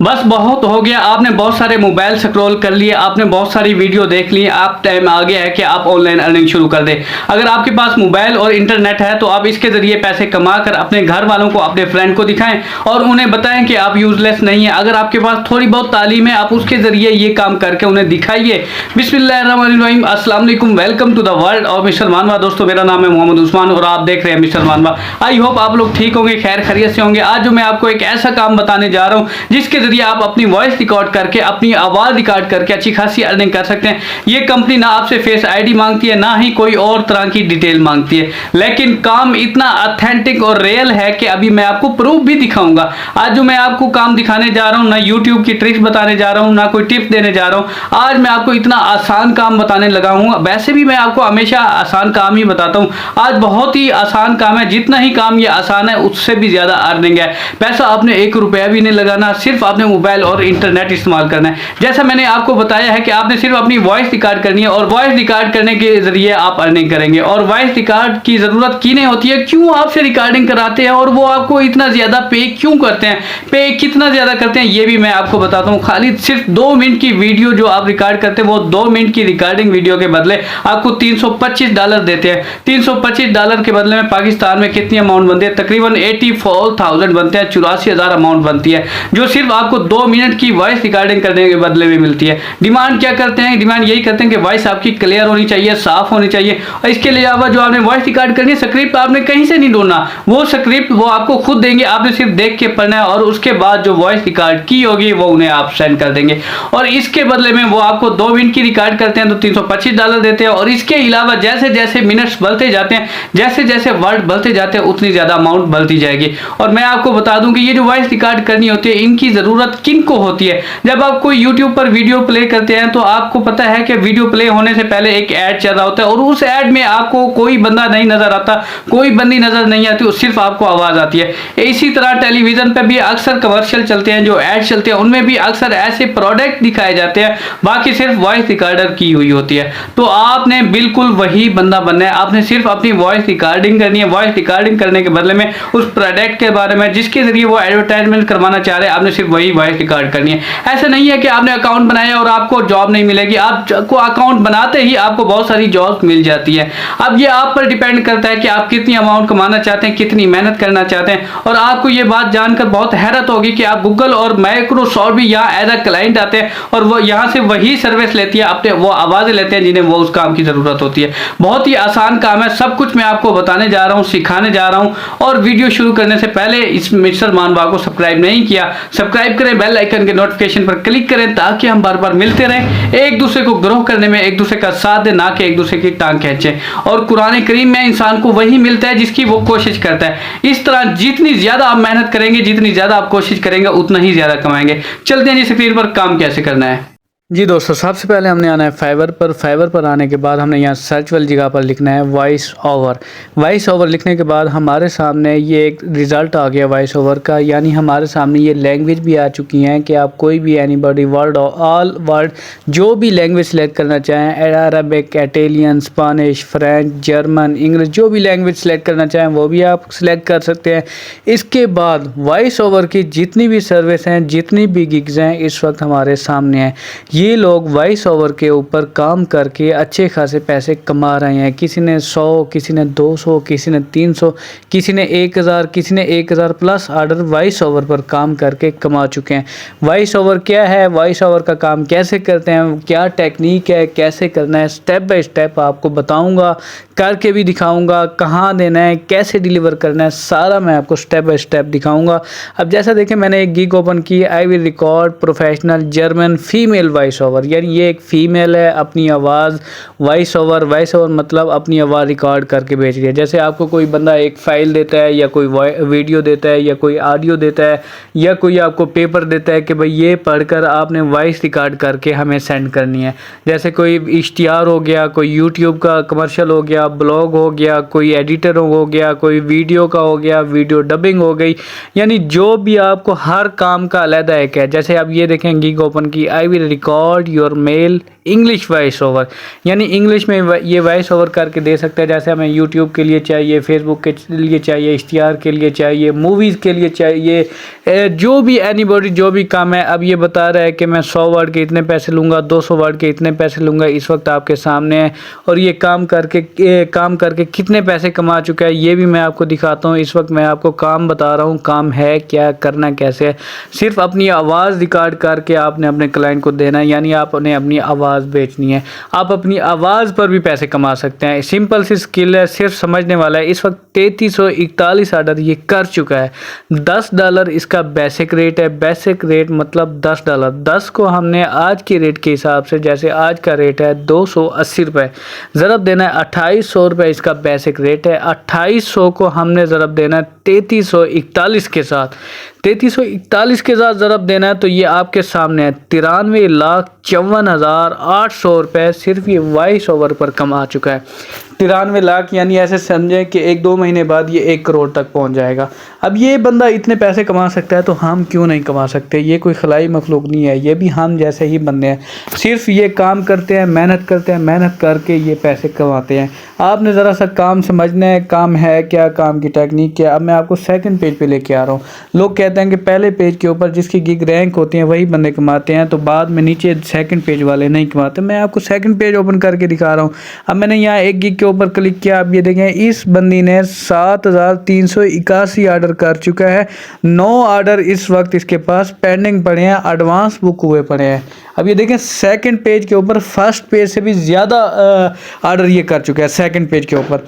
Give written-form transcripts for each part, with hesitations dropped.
बस बहुत हो गया। आपने बहुत सारे मोबाइल स्क्रॉल कर लिए, आपने बहुत सारी वीडियो देख ली, आप टाइम आ गया है कि आप ऑनलाइन अर्निंग शुरू कर दें। अगर आपके पास मोबाइल और इंटरनेट है तो आप इसके जरिए पैसे कमा कर अपने घर वालों को, अपने फ्रेंड को दिखाएं और उन्हें बताएं कि आप यूजलेस नहीं है। अगर आपके पास थोड़ी बहुत तालीम है, आप उसके जरिए ये काम करके उन्हें दिखाइए। बिस्मिल्लाहिर्रहमानिर्रहीम, अस्सलाम वालेकुम, welcome to the world of mister Manava. दोस्तों, मेरा नाम है मोहम्मद उस्मान और आप देख रहे हैं मिस्टर मानवा। आई होप आप लोग ठीक होंगे, खैर खैरियत से होंगे। आज जो मैं आपको एक ऐसा काम बताने जा रहा हूँ जिसके जरिए आप अपनी वॉइस रिकॉर्ड करके, अपनी आवाज रिकॉर्ड करके अच्छी खासी अर्निंग कर सकते हैं। ये कंपनी ना आपसे फेस आईडी मांगती है, ना ही कोई और तरह की डिटेल मांगती है, लेकिन काम इतना ऑथेंटिक और रियल है कि अभी मैं आपको प्रूफ भी दिखाऊंगा। आज जो मैं आपको काम दिखाने जा रहा हूं, ना यूट्यूब की ट्रिक्स बताने जा रहा हूं, ना कोई टिप्स देने जा रहा हूं। आज मैं आपको इतना आसान काम बताने लगा हूं। वैसे भी मैं आपको हमेशा आसान काम ही बताता हूं, आज बहुत ही आसान काम है। जितना ही काम ये आसान है उससे भी ज्यादा अर्निंग है। पैसा आपने 1 रुपया भी नहीं लगाना, सिर्फ आपने मोबाइल और इंटरनेट इस्तेमाल करना है। जैसा मैंने आपको बताया है कि आपने सिर्फ अपनी वॉइस रिकॉर्ड करनी है और वॉइस रिकॉर्ड करने के जरिए आप अर्निंग करेंगे। और वॉइस रिकॉर्ड की जरूरत किन्हें होती है, क्यों आपसे रिकॉर्डिंग कराते हैं और वो आपको इतना ज्यादा पे क्यों करते हैं, पे कितना ज्यादा करते हैं, ये भी मैं आपको बताता हूँ। खाली सिर्फ 2 मिनट की वीडियो जो आप रिकॉर्ड करते हैं, वो 2 मिनट की रिकॉर्डिंग वीडियो के बदले आपको $325 देते हैं। $325 के बदले में पाकिस्तान में कितनी अमाउंट बनती है? तकरीबन 84,000 बनते हैं, 84,000 अमाउंट बनती है, जो सिर्फ आपको 2 मिनट की वॉइस रिकॉर्डिंग करने के बदले में मिलती है। डिमांड क्या करते हैं? डिमांड यही करते हैं कि वॉइस आपकी क्लियर होनी चाहिए, साफ होनी चाहिए। और इसके अलावा जो आपने वॉइस रिकॉर्ड करनी है, स्क्रिप्ट आपने कहीं से नहीं ढूंढना, वो स्क्रिप्ट वो आपको खुद देंगे, आपने सिर्फ देख के पढ़ना है और उसके बाद जो वॉइस रिकॉर्ड की होगी वो उन्हें आप सेंड कर देंगे। और इसके बदले में वो आपको 2 मिनट की रिकॉर्ड करते हैं तो $325 देते हैं। और इसके अलावा जैसे जैसे मिनट्स बढ़ते जाते हैं, जैसे जैसे वर्ड बढ़ते जाते हैं, उतनी ज्यादा अमाउंट बढ़ती जाएगी। और मैं आपको बता दूं कि ये जो वॉइस रिकॉर्ड करनी होती है, इनकी जरूरत किन को होती है? जब आप कोई YouTube पर वीडियो प्ले करते हैं तो आपको पता है कि वीडियो प्ले होने से पहले एक ऐड चल रहा होता है और उस ऐड में आपको कोई बंदा नहीं नजर आता, कोई बंदी नजर नहीं आती, सिर्फ आपको आवाज आती है। इसी तरह टेलीविजन पर भी अक्सर कमर्शियल चलते हैं, जो ऐड चलते हैं उनमें भी अक्सर ऐसे प्रोडक्ट दिखाए जाते हैं, बाकी सिर्फ वॉइस रिकॉर्डर की हुई होती है। तो आपने बिल्कुल वही बंदा बनना है, आपने सिर्फ अपनी वॉइस रिकॉर्डिंग करनी है। वॉइस रिकॉर्डिंग करने के बदले में उस प्रोडक्ट के बारे में जिसके जरिए वो एडवर्टाइजमेंट करवाना चाह रहे हैं, आपने सिर्फ वही वॉइस रिकॉर्ड करनी है। ऐसा नहीं है कि आपने अकाउंट बनाया और आपको जॉब नहीं मिलेगी। आपको अकाउंट बनाते ही आपको बहुत सारी जॉब मिल जाती है। अब ये आप पर डिपेंड करता है कि आप कितनी अमाउंट कमाना चाहते हैं, कितनी मेहनत करना चाहते हैं। और आपको ये बात जानकर बहुत हैरत होगी कि आप गूगल और माइक्रोसॉफ्ट भी यहाँ एज अ क्लाइंट आते हैं और वो यहाँ से वही सर्विस लेती है, अपने वो आवाजें लेते हैं जिन्हें वो उस काम की जरूरत होती है। बहुत ही आसान काम है, सब कुछ मैं आपको बताने जा रहा हूँ, सिखाने जा रहा हूँ। और वीडियो शुरू करने से पहले इस मिस्टर मानवा को सब्सक्राइब नहीं किया, सब्सक्राइब करें, बेल आइकन के नोटिफिकेशन पर क्लिक करें ताकि हम बार बार मिलते रहें, एक दूसरे को ग्रो करने में एक दूसरे का साथ दें, ना कि एक दूसरे की टांग खींचे। और कुरान करीम में इंसान को वही मिलता है जिसकी वो कोशिश करता है। इस तरह जितनी ज्यादा आप मेहनत करेंगे, जितनी ज्यादा आप कोशिश करेंगे, उतना ही ज्यादा कमाएंगे। चलते हैं जी स्क्रीन पर काम कैसे करना है। जी दोस्तों, सबसे पहले हमने आना है फाइवर पर। फाइवर पर आने के बाद हमने यहाँ सर्च वाली जगह पर लिखना है वॉइस ओवर। वॉइस ओवर लिखने के बाद हमारे सामने ये एक रिज़ल्ट आ गया वॉइस ओवर का, यानी हमारे सामने ये लैंग्वेज भी आ चुकी हैं कि आप कोई भी एनीबॉडी वर्ड ऑल वर्ड जो भी लैंग्वेज सेलेक्ट करना चाहें, Arabic, Italian, Spanish, French, German, English, जो भी लैंग्वेज सेलेक्ट करना चाहें वो भी आप सेलेक्ट कर सकते हैं। इसके बाद वॉइस ओवर की जितनी भी सर्विस हैं, जितनी भी गिग्स हैं, इस वक्त हमारे सामने हैं। ये लोग वॉइस ओवर के ऊपर काम करके अच्छे खासे पैसे कमा रहे हैं। किसी ने 100, किसी ने 200, किसी ने 300, किसी ने 1000, किसी ने 1000 प्लस ऑर्डर वॉइस ओवर पर काम करके कमा चुके हैं। वॉइस ओवर क्या है, वॉइस ओवर का काम कैसे करते हैं, क्या टेक्निक है, कैसे करना है, स्टेप बाय स्टेप आपको बताऊंगा, करके भी दिखाऊंगा, कहाँ देना है, कैसे डिलीवर करना है, सारा मैं आपको स्टेप बाय स्टेप दिखाऊंगा। अब जैसा देखें, मैंने एक गिग ओपन की, I will record professional German female voice over, यानी ये एक फीमेल है, अपनी आवाज़ वॉइस ओवर मतलब अपनी आवाज़ रिकॉर्ड करके भेज रही है। जैसे आपको कोई बंदा एक फ़ाइल देता है या कोई वीडियो देता है या कोई ऑडियो देता है या कोई आपको पेपर देता है कि भाई ये पढ़कर आपने वॉइस रिकॉर्ड करके हमें सेंड करनी है। जैसे कोई इश्तिहार हो गया, कोई यूट्यूब का कमर्शियल हो गया, ब्लॉग हो गया, कोई एडिटर हो गया, कोई वीडियो का हो गया, वीडियो डबिंग हो गई, यानी जो भी आपको हर काम का अलग एक है। जैसे आप ये देखें गिग ओपन की, I will record record your male English voice over, यानी इंग्लिश में ये वॉइस ओवर करके दे सकते हैं। जैसे हमें यूट्यूब के लिए चाहिए, फेसबुक के लिए चाहिए, इश्तिहार के लिए चाहिए, मूवीज़ के लिए चाहिए, जो भी एनीबॉडी जो भी काम है। अब ये बता रहा है कि मैं 100 वर्ड के इतने पैसे लूँगा, 200 वर्ड के इतने पैसे लूँगा, इस वक्त आपके सामने है। और ये काम करके कितने पैसे कमा चुका है ये भी मैं आपको दिखाता हूँ। इस वक्त मैं आपको काम बता रहा हूँ, काम है क्या, करना कैसे है। सिर्फ अपनी आवाज़ रिकॉर्ड करके आपने अपने क्लाइंट को देना है, यानी आपने अपनी आवाज़ बेचनी है। आप अपनी आवाज़ पर भी पैसे कमा सकते हैं। सिंपल सी स्किल है, सिर्फ समझने वाला है। इस वक्त 3341 ऑर्डर ये कर चुका है। $10 इसका बेसिक रेट है। बेसिक रेट मतलब $10। 10 को हमने आज के रेट के हिसाब से, जैसे आज का रेट है 280 रुपये, ज़रब देना है 2800 रुपये इसका बेसिक रेट है। 2800 को हमने ज़रब देना है 3341 के साथ। 3341 के साथ ज़रब देना है तो ये आपके सामने है 93,54,800 रुपये सिर्फ ये वॉइस ओवर पर कमा चुका है। 93 लाख, यानी ऐसे समझें कि 1-2 महीने बाद ये 1 करोड़ तक पहुंच जाएगा। अब ये बंदा इतने पैसे कमा सकता है तो हम क्यों नहीं कमा सकते। ये कोई खलाई मखलूक नहीं है, ये भी हम जैसे ही बंदे हैं। सिर्फ ये काम करते हैं, मेहनत करते हैं, मेहनत करके ये पैसे कमाते हैं। आपने ज़रा सा काम समझना है, काम है क्या, काम की टेक्निक क्या। अब मैं आपको सेकंड पेज पे लेके आ रहा हूँ। लोग कहते हैं कि पहले पेज के ऊपर जिसकी गिग रैंक होती है वही बंदे कमाते हैं, तो बाद में नीचे सेकंड पेज वाले नहीं कमाते। मैं आपको सेकंड पेज ओपन करके दिखा रहा हूँ। अब मैंने यहाँ एक गिग के ऊपर क्लिक किया। अब ये देखें, इस बंदी ने 7,381 ऑर्डर कर चुका है। 9 ऑर्डर इस वक्त इसके पास पेंडिंग पड़े हैं, एडवांस बुक हुए पड़े हैं। अब ये देखें, सेकंड पेज के ऊपर फर्स्ट पेज से भी ज़्यादा ऑर्डर ये कर चुका है सेकंड पेज के ऊपर।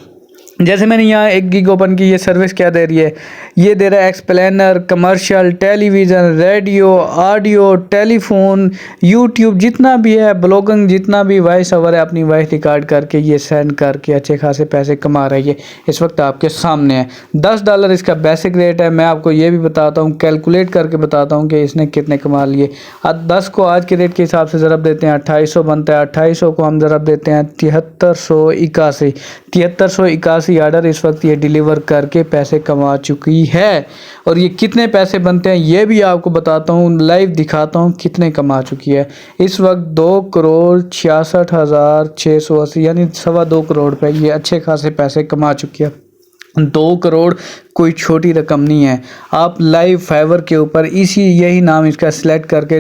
जैसे मैंने यहाँ एक गिग ओपन की, ये सर्विस क्या दे रही है, ये दे रहा है explainer, commercial, television, radio, audio, telephone, YouTube, जितना भी है, ब्लॉगिंग, जितना भी वॉइस ओवर है, अपनी वॉइस रिकॉर्ड करके ये सेंड करके अच्छे खासे पैसे कमा रही है। इस वक्त आपके सामने है। $10 इसका बेसिक रेट है। मैं आपको ये भी बताता हूँ, कैलकुलेट करके बताता हूँ कि इसने कितने कमा लिए। अब 10 को आज के रेट के हिसाब से ज़रब देते हैं, 2800 बनता है। 2800 को हम ज़रब देते हैं 7381। 7381 ऑर्डर इस वक्त ये डिलीवर करके पैसे कमा चुकी है। और ये कितने पैसे बनते हैं ये भी आपको बताता हूँ, लाइव दिखाता हूँ कितने कमा चुकी है। इस वक्त 2,66,680, यानी 2.25 करोड़ रुपए ये अच्छे खासे पैसे कमा चुकी है। 2 करोड़ कोई छोटी रकम नहीं है। आप लाइव फाइवर के ऊपर यही नाम इसका सिलेक्ट करके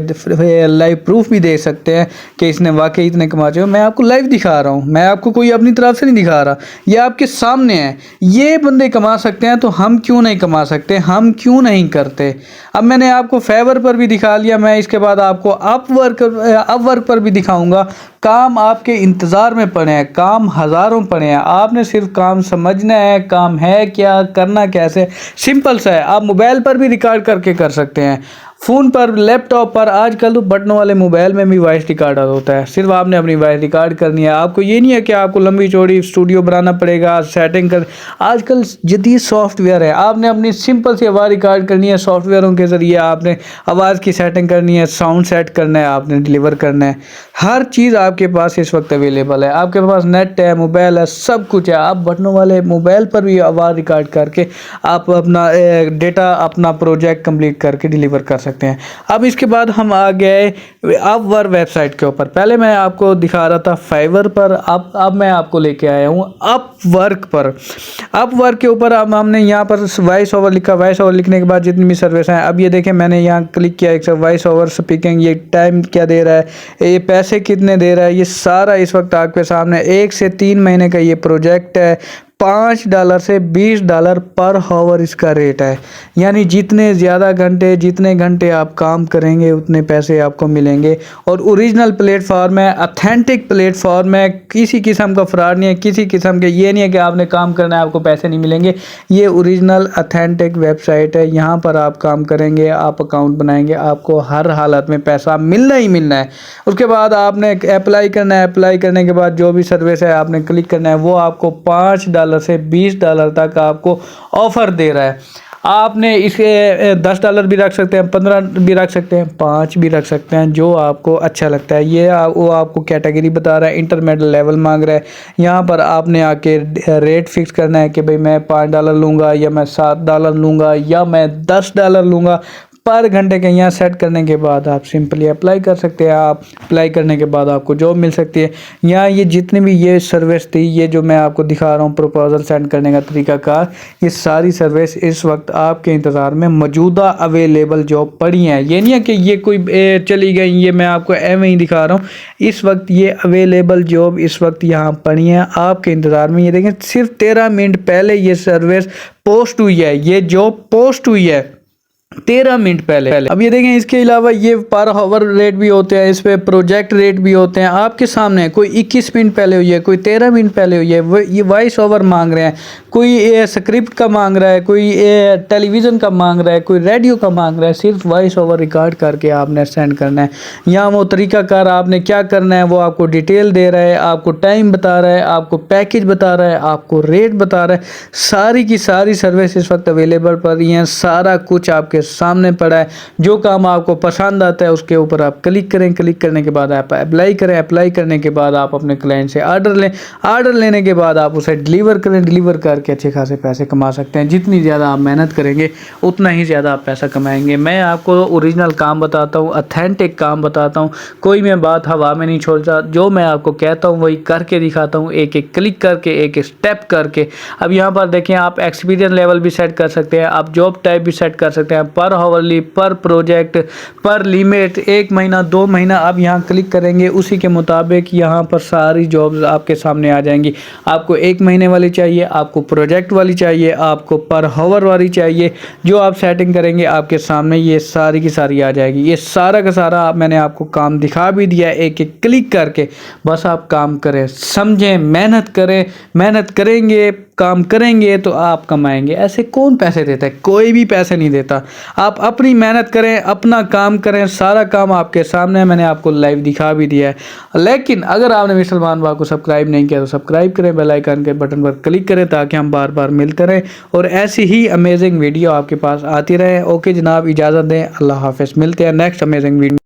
लाइव प्रूफ भी दे सकते हैं कि इसने वाकई इतने कमा चुके। मैं आपको लाइव दिखा रहा हूँ, मैं आपको कोई अपनी तरफ से नहीं दिखा रहा, ये आपके सामने है। ये बंदे कमा सकते हैं तो हम क्यों नहीं कमा सकते, हम क्यों नहीं करते। अब मैंने आपको फाइवर पर भी दिखा लिया, मैं इसके बाद आपको अपवर्क पर भी दिखाऊंगा। काम आपके इंतज़ार में पड़े हैं, काम हज़ारों पड़े हैं। आपने सिर्फ काम समझना है, काम है क्या, करना कैसे, सिंपल सा है। आप मोबाइल पर भी रिकॉर्ड करके कर सकते हैं, फ़ोन पर, लैपटॉप पर। आजकल तो बटनों वाले मोबाइल में भी वॉइस रिकॉर्ड होता है। सिर्फ आपने अपनी वॉइस रिकॉर्ड करनी है। आपको ये नहीं है कि आपको लंबी चौड़ी स्टूडियो बनाना पड़ेगा, सेटिंग कर। आजकल जदीद सॉफ्टवेयर है, आपने अपनी सिंपल सी आवाज़ रिकॉर्ड करनी है। सॉफ्टवेयरों के ज़रिए आपने आवाज़ की सेटिंग करनी है, साउंड सेट करना है, आपने डिलीवर करना है। हर चीज़ आपके पास इस वक्त अवेलेबल है। आपके पास नेट है, मोबाइल है, सब कुछ है। आप बटनों वाले मोबाइल पर भी आवाज़ रिकॉर्ड करके आप अपना डेटा, अपना प्रोजेक्ट कंप्लीट करके डिलीवर कर सकते हैं। अब इसके बाद हम आ गए अपवर्क वेबसाइट के ऊपर। पहले मैं आपको दिखा रहा था फाइवर पर, अब मैं आपको लेके आया हूँ अपवर्क पर। अपवर्क के ऊपर अब हमने यहाँ पर वॉइस ओवर लिखा। वॉइस ओवर लिखने के बाद जितनी भी सर्विस हैं, अब ये देखें, मैंने यहाँ क्लिक किया, एक वॉइस ओवर स्पीकिंग, ये टाइम क्या दे रहा है, ये पैसे कितने दे रहा है, ये सारा इस वक्त आपके सामने। 1 से 3 महीने का ये प्रोजेक्ट है। $5 से $20 पर हावर इसका रेट है। यानी जितने ज़्यादा घंटे, जितने घंटे आप काम करेंगे उतने पैसे आपको मिलेंगे। और ओरिजिनल प्लेटफॉर्म है, अथेंटिक प्लेटफॉर्म है, किसी किस्म का फ्रॉड नहीं है, किसी किस्म के ये नहीं है कि आपने काम करना है आपको पैसे नहीं मिलेंगे। ये ओरिजिनल अथेंटिक वेबसाइट है। यहाँ पर आप काम करेंगे, आप अकाउंट बनाएंगे, आपको हर हालत में पैसा मिलना ही मिलना है। उसके बाद आपने अप्लाई करना है। अप्लाई करने के बाद जो भी सर्विस है आपने क्लिक करना है, वो आपको $5 से $20 तक आपको ऑफ़र दे रहा है। आपने इसे $10 भी रख सकते हैं, 15 भी रख सकते हैं, 5 भी रख सकते हैं, जो आपको अच्छा लगता है। ये वो आपको कैटेगरी बता रहा है, इंटरमीडिएट लेवल मांग रहा है। यहाँ पर आपने आके रेट फिक्स करना है कि भाई मैं $5 लूँगा, या मैं $7 लूँगा, या मैं $10 लूँगा। पर घंटे के यहाँ सेट करने के बाद आप सिंपली अप्लाई कर सकते हैं। आप अप्लाई करने के बाद आपको जॉब मिल सकती है। यहाँ ये जितनी भी ये सर्विस थी, ये जो मैं आपको दिखा रहा हूँ प्रपोजल सेंड करने का तरीकाकार, ये सारी सर्विस इस वक्त आपके इंतज़ार में मौजूदा अवेलेबल जॉब पड़ी हैं। ये नहीं है कि ये कोई चली गई, ये मैं आपको एवं ही दिखा रहा हूँ। इस वक्त ये अवेलेबल जॉब इस वक्त यहाँ पड़ी हैं आपके इंतज़ार में। ये देखें, सिर्फ 13 मिनट पहले ये सर्विस पोस्ट हुई है, ये जॉब पोस्ट हुई है 13 मिनट पहले। अब ये देखें, इसके अलावा ये पर आवर रेट भी होते हैं, इस पे प्रोजेक्ट रेट भी होते हैं आपके सामने। कोई 21 मिनट पहले हुई है, कोई 13 मिनट पहले हुई है। ये वॉइस ओवर मांग रहे हैं, कोई स्क्रिप्ट का मांग रहा है, कोई टेलीविज़न का मांग रहा है, कोई रेडियो का मांग रहा है। सिर्फ वॉइस ओवर रिकॉर्ड करके आपने सेंड करना है। यहाँ वो तरीकाकार आपने क्या करना है वो आपको डिटेल दे रहा है, आपको टाइम बता रहा है, आपको पैकेज बता रहा है, आपको रेट बता रहा है। सारी की सारी सर्विस इस वक्त अवेलेबल पर ही हैं, सारा कुछ आपके सामने पड़ा है। जो काम आपको पसंद आता है उसके ऊपर आप क्लिक करें, क्लिक करने के बाद आप अप्लाई करें, अप्लाई करने के बाद आप अपने क्लाइंट से ऑर्डर लें, ऑर्डर लेने के बाद आप उसे डिलीवर करें, डिलीवर करके अच्छे खासे पैसे कमा सकते हैं। जितनी ज़्यादा आप मेहनत करेंगे उतना ही ज़्यादा आप पैसा कमाएंगे। मैं आपको ओरिजिनल काम बताता हूँ, ऑथेंटिक काम बताता हूँ, कोई मैं बात हवा में नहीं छोड़ता। जो मैं आपको कहता हूँ वही करके दिखाता हूँ, एक एक क्लिक करके, एक एक स्टेप करके। अब यहाँ पर देखें, आप एक्सपीरियंस लेवल भी सेट कर सकते हैं, आप जॉब टाइप भी सेट कर सकते हैं, पर हावरली, पर प्रोजेक्ट, पर लिमिट, 1 महीना 2 महीना। आप यहाँ क्लिक करेंगे, उसी के मुताबिक यहाँ पर सारी जॉब्स आपके सामने आ जाएंगी। आपको 1 महीने वाली चाहिए, आपको प्रोजेक्ट वाली चाहिए, आपको पर हावर वाली चाहिए, जो आप सेटिंग करेंगे आपके सामने ये सारी की सारी आ जाएगी। ये सारा का सारा मैंने आपको काम दिखा भी दिया है, एक एक क्लिक करके। बस आप काम करें, समझें, मेहनत करें, मेहनत करेंगे, काम करेंगे तो आप कमाएंगे। ऐसे कौन पैसे देता है? कोई भी पैसे नहीं देता। आप अपनी मेहनत करें, अपना काम करें, सारा काम आपके सामने है, मैंने आपको लाइव दिखा भी दिया है। लेकिन अगर आपने मिस्टर सलमान भाई को सब्सक्राइब नहीं किया तो सब्सक्राइब करें, बेल आइकन के बटन पर क्लिक करें ताकि हम बार बार मिलते रहें और ऐसी ही अमेजिंग वीडियो आपके पास आती रहे। ओके जनाब, इजाज़त दें, अल्लाह हाफ़िज़। मिलते हैं नेक्स्ट अमेजिंग वीडियो।